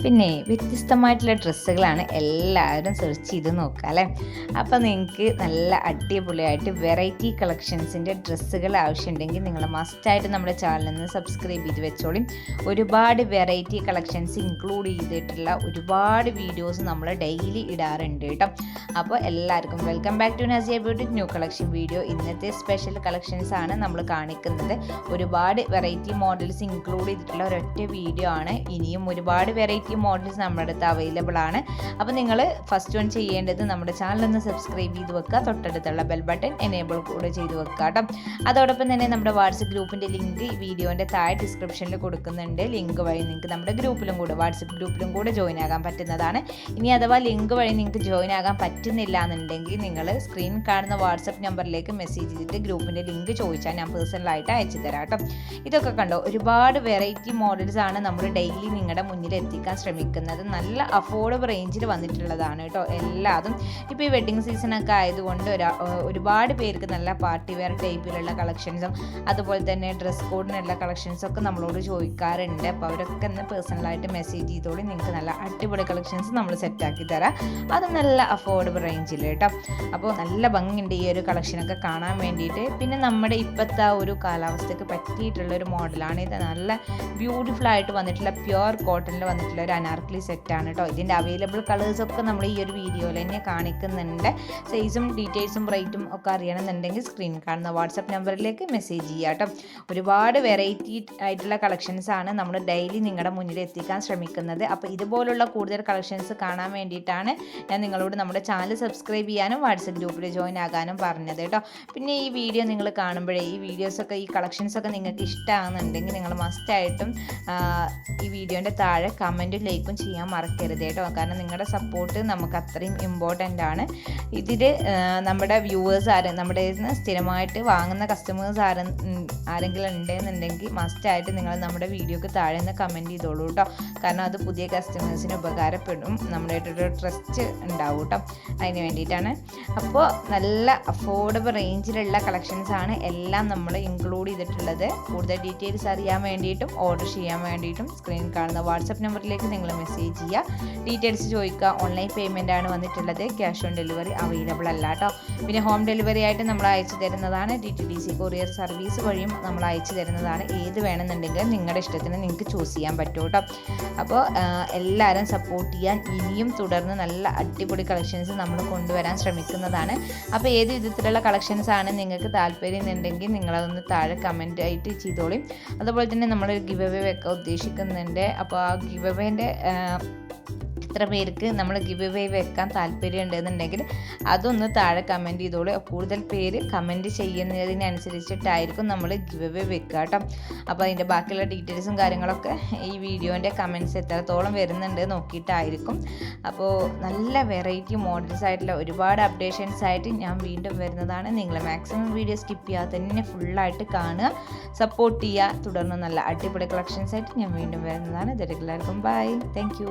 പിന്നെ വ്യത്യസ്തമായിട്ടുള്ള ഡ്രസ്സുകളാണ് എല്ലാവരും സെർച്ച് ചെയ്ത് നോക്കുക അല്ലേ. അപ്പോൾ നിങ്ങൾക്ക് നല്ല അടിപൊളിയായിട്ട് വെറൈറ്റി കളക്ഷൻസിൻ്റെ ഡ്രസ്സുകൾ ആവശ്യമുണ്ടെങ്കിൽ നിങ്ങൾ മസ്റ്റായിട്ട് നമ്മുടെ ചാനലിൽ നിന്ന് സബ്സ്ക്രൈബ് ചെയ്ത് വെച്ചോളും. ഒരുപാട് വെറൈറ്റി കളക്ഷൻസ് ഇൻക്ലൂഡ് ചെയ്തിട്ടുള്ള ഒരുപാട് വീഡിയോസ് നമ്മൾ ഡെയിലി ഇടാറുണ്ട് കേട്ടോ. അപ്പോൾ എല്ലാവർക്കും welcome back to Nasiya beauty new collection video. ഇന്നത്തെ സ്പെഷ്യൽ കളക്ഷൻസ് ആണ് നമ്മൾ കാണിക്കുന്നത്. ഒരുപാട് വെറൈറ്റി മോഡൽസ് ഇൻക്ലൂഡ് ചെയ്തിട്ടുള്ള ഒരൊറ്റ വീഡിയോ ആണ്. ഇനിയും ഒരുപാട് വെറൈറ്റി മോഡൽസ് നമ്മുടെ അടുത്ത് അവൈലബിൾ ആണ്. അപ്പോൾ നിങ്ങൾ ഫസ്റ്റ് വൺ ചെയ്യേണ്ടത് നമ്മുടെ ചാനൽ ഒന്ന് സബ്സ്ക്രൈബ് ചെയ്ത് വെക്കുക, തൊട്ടടുത്തുള്ള ബെൽ ബട്ടൺ എനേബിൾ കൂടെ ചെയ്ത് വെക്കുക കേട്ടോ. അതോടൊപ്പം തന്നെ നമ്മുടെ വാട്സപ്പ് ഗ്രൂപ്പിൻ്റെ ലിങ്ക് ഈ വീഡിയോൻ്റെ താഴെ ഡിസ്ക്രിപ്ഷനിൽ കൊടുക്കുന്നുണ്ട്. ലിങ്ക് വഴി നിങ്ങൾക്ക് നമ്മുടെ ഗ്രൂപ്പിലും കൂടെ വാട്സപ്പ് ഗ്രൂപ്പിലും കൂടെ ജോയിൻ ആകാൻ പറ്റുന്നതാണ്. ഇനി അഥവാ ലിങ്ക് വഴി നിങ്ങൾക്ക് ജോയിൻ ആകാൻ പറ്റുന്നില്ല എന്നുണ്ടെങ്കിൽ നിങ്ങൾ സ്ക്രീൻ കാണുന്ന വാട്സപ്പ് നമ്പറിലേക്ക് മെസ്സേജ് ചെയ്തിട്ട് ഗ്രൂപ്പിൻ്റെ ലിങ്ക് ചോദിച്ചാൽ ഞാൻ പേഴ്സണലായിട്ട് അയച്ചു തരാം കേട്ടോ. ഇതൊക്കെ കണ്ടോ, ഒരുപാട് വെറൈറ്റി മോഡൽസ് ആണ് നമ്മൾ ഡെയിലി നിങ്ങളുടെ മുന്നിൽ എത്തിക്കാൻ ശ്രമിക്കുന്നത്. നല്ല അഫോർഡബിൾ റേഞ്ചിൽ വന്നിട്ടുള്ളതാണ് കേട്ടോ എല്ലാതും. ഇപ്പോൾ ഈ വെഡ്ഡിങ് സീസണൊക്കെ ആയതുകൊണ്ട് ഒരുപാട് പേർക്ക് നല്ല പാർട്ടി വെയർ ടൈപ്പിലുള്ള കളക്ഷൻസും അതുപോലെ തന്നെ ഡ്രസ് കോഡിനുള്ള കളക്ഷൻസൊക്കെ നമ്മളോട് ചോദിക്കാറുണ്ട്. അപ്പോൾ അവരൊക്കെ ഒന്ന് പേഴ്സണലായിട്ട് മെസ്സേജ് ചെയ്തോളി. നിങ്ങൾക്ക് നല്ല അടിപൊളി കളക്ഷൻസ് നമ്മൾ സെറ്റാക്കി തരാം, അത് നല്ല അഫോർഡബിൾ റേഞ്ചിൽ കേട്ടോ. അപ്പോൾ നല്ല ഭംഗിയുണ്ട് ഈ ഒരു കളക്ഷനൊക്കെ കാണാൻ വേണ്ടിയിട്ട്. പിന്നെ നമ്മുടെ ഇപ്പോഴത്തെ ഒരു കാലാവസ്ഥയ്ക്ക് പറ്റിയിട്ടുള്ളൊരു മോഡലാണ് ഇത്. നല്ല ബ്യൂട്ടിഫുൾ ആയിട്ട് വന്നിട്ടുള്ള പ്യുവർ കോട്ടണിൽ വന്നിട്ടുള്ള ഒരു അനാർക്കലി സെറ്റാണ് കേട്ടോ. ഇതിൻ്റെ അവൈലബിൾ കളേഴ്സൊക്കെ നമ്മൾ ഈ ഒരു വീഡിയോയിൽ തന്നെ കാണിക്കുന്നുണ്ട്. സൈസും ഡീറ്റെയിൽസും റേറ്റും ഒക്കെ അറിയണമെന്നുണ്ടെങ്കിൽ സ്ക്രീൻ കാണുന്ന വാട്സപ്പ് നമ്പറിലേക്ക് മെസ്സേജ് ചെയ്യുക കേട്ടോ. ഒരുപാട് വെറൈറ്റി ആയിട്ടുള്ള കളക്ഷൻസ് ആണ് നമ്മൾ ഡെയിലി നിങ്ങളുടെ മുന്നിൽ എത്തിക്കാൻ ശ്രമിക്കുന്നത്. അപ്പോൾ ഇതുപോലുള്ള കൂടുതൽ കളക്ഷൻസ് കാണാൻ വേണ്ടിയിട്ടാണ് ഞാൻ നിങ്ങളോട് നമ്മുടെ ചാനൽ സബ്സ്ക്രൈബ് ചെയ്യാനും വാട്സപ്പ് ഗ്രൂപ്പിൽ ജോയിൻ ആകാനും പറഞ്ഞത് കേട്ടോ. പിന്നെ ഈ വീഡിയോ നിങ്ങൾ കാണുമ്പോഴേ ഈ വീഡിയോസൊക്കെ ഈ കളക്ഷൻസൊക്കെ നിങ്ങൾക്ക് ഇഷ്ടമാകുന്നുണ്ടെങ്കിൽ നിങ്ങൾ മസ്റ്റായിട്ടും ഈ വീഡിയോൻ്റെ താഴെ കമൻറ്റും ലൈക്കും ചെയ്യാൻ മറക്കരുത് കേട്ടോ. കാരണം നിങ്ങളുടെ സപ്പോർട്ട് നമുക്ക് അത്രയും ഇമ്പോർട്ടൻ്റ് ആണ്. ഇതിൽ നമ്മുടെ വ്യൂവേഴ്സ് നമ്മുടെ സ്ഥിരമായിട്ട് വാങ്ങുന്ന കസ്റ്റമേഴ്സ് ആരെങ്കിലും ഉണ്ടെന്നുണ്ടെങ്കിൽ മസ്റ്റായിട്ട് നിങ്ങൾ നമ്മുടെ വീഡിയോക്ക് താഴെ നിന്ന് കമൻറ്റ് ചെയ്തോളൂ കേട്ടോ. കാരണം അത് പുതിയ കസ്റ്റമേഴ്സിന് ഉപകാരപ്പെടും, നമ്മുടെ ഒരു ട്രസ്റ്റ് ഉണ്ടാവും കേട്ടോ. അതിന് വേണ്ടിയിട്ടാണ്. അപ്പോൾ നല്ല അഫോർഡബിൾ റേഞ്ചിലുള്ള കളക്ഷൻസ് ആണ് എല്ലാം നമ്മൾ ഇൻക്ലൂഡ് ചെയ്തിട്ടുള്ളത്. കൂടുതൽ ഡീറ്റെയിൽസ് അറിയാൻ വേണ്ടിയിട്ടും ഓർഡർ ചെയ്യാൻ വേണ്ടിയിട്ടും സ്ക്രീൻ കാണുന്ന വാട്സപ്പ് നമ്പറിലേക്ക് നിങ്ങൾ മെസ്സേജ് ചെയ്യുക, ഡീറ്റെയിൽസ് ചോദിക്കുക. ഓൺലൈൻ പേയ്മെൻ്റ് ആണ് വന്നിട്ടുള്ളത്, ക്യാഷ് ഓൺ ഡെലിവറി അവൈലബിൾ അല്ല കേട്ടോ. പിന്നെ ഹോം ഡെലിവറി ആയിട്ട് നമ്മൾ അയച്ചു തരുന്നതാണ്. DTDC കൊറിയർ സർവീസ് വഴിയും നമ്മൾ അയച്ചു തരുന്നതാണ്. ഏത് വേണമെന്നുണ്ടെങ്കിലും നിങ്ങളുടെ ഇഷ്ടത്തിന് നിങ്ങൾക്ക് ചൂസ് ചെയ്യാൻ പറ്റും കേട്ടോ. അപ്പോൾ എല്ലാവരും സപ്പോർട്ട് ചെയ്യാൻ ഇനിയും തുടർന്ന് നല്ല അടിപൊളി കളക്ഷൻസ് നമ്മൾ കൊണ്ടുവരാൻ ശ്രമിക്കുന്നതാണ്. അപ്പോൾ ഏത് വിധത്തിലുള്ള കളക്ഷൻസ് ആണ് നിങ്ങൾക്ക് താല്പര്യം എന്നുണ്ടെങ്കിൽ നിങ്ങളതൊന്ന് താഴെ കമൻറ്റ് ആയിട്ട് ചെയ്തോളും. അതുപോലെ തന്നെ നമ്മളൊരു ഗിവ് അവേ വെക്കാൻ ഉദ്ദേശിക്കുന്നുണ്ട്. അപ്പോൾ ആ ഗിവ് അവേൻ്റെ എത്ര പേർക്ക് നമ്മൾ ഗിവ് അവേ വെക്കാൻ താല്പര്യം ഉണ്ടെന്നുണ്ടെങ്കിൽ അതൊന്ന് താഴെ കമൻറ്റ് ചെയ്തോളൂ. കൂടുതൽ പേര് കമൻറ്റ് ചെയ്യുന്നതിനനുസരിച്ചിട്ടായിരിക്കും നമ്മൾ ഗിവ് അവേ വെക്കുക കേട്ടോ. അപ്പോൾ അതിൻ്റെ ബാക്കിയുള്ള ഡീറ്റെയിൽസും കാര്യങ്ങളൊക്കെ ഈ വീഡിയോൻ്റെ കമൻറ്റ്സ് എത്രത്തോളം വരുന്നുണ്ട് നോക്കിയിട്ടായിരിക്കും. അപ്പോൾ നല്ല വെറൈറ്റി മോഡൽസ് ആയിട്ടുള്ള ഒരുപാട് അപ്ഡേഷൻസ് ആയിട്ട് ഞാൻ വീണ്ടും വരുന്നതാണ്. നിങ്ങൾ മാക്സിമം വീഡിയോ സ്കിപ്പ് ചെയ്യാതെ തന്നെ ഫുള്ളായിട്ട് കാണുക, സപ്പോർട്ട് ചെയ്യുക. തുടർന്ന് നല്ല അടിപൊളി കളക്ഷൻസ് ആയിട്ട് ഞാൻ വീണ്ടും വരുന്നതാണ്. ഇതെല്ലാവർക്കും ബൈ, താങ്ക് യു.